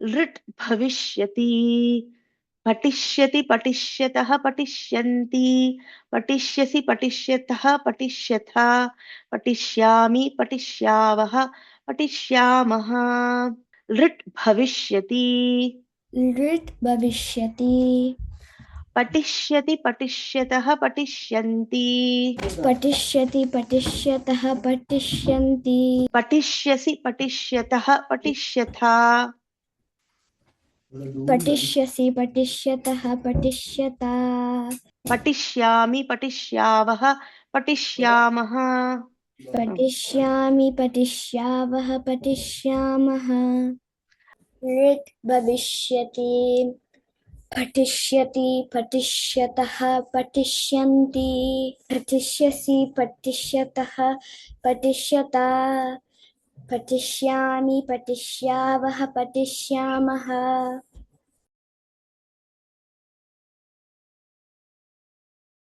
लृट् भविष्यति पठिष्यति पठिष्यतः पठिष्यन्ति पठिष्यसि पठिष्यतः पठिष्यथा पठिष्यामि पठिष्यावः पठिष्यामः लृट् भविष्यति लृट् भविष्यति पठिष्यति पठिष्यतः पठिष्यन्ति पठिष्यति पठिष्यतः पठिष्यन्ति पठिष्यसि पठिष्यतः पठिष्यथा पठिष्यसि पठिष्यतः पठिष्यता पठिष्यामि पठिष्यावः पठिष्यामः पठिष्यामि पठिष्यावः पठिष्यामः लृट् भविष्यति पठिष्यति पठिष्यतः पठिष्यन्ति पठिष्यसि पठिष्यतः पठिष्यता पठिष्यामि पठिष्यावः पठिष्यामः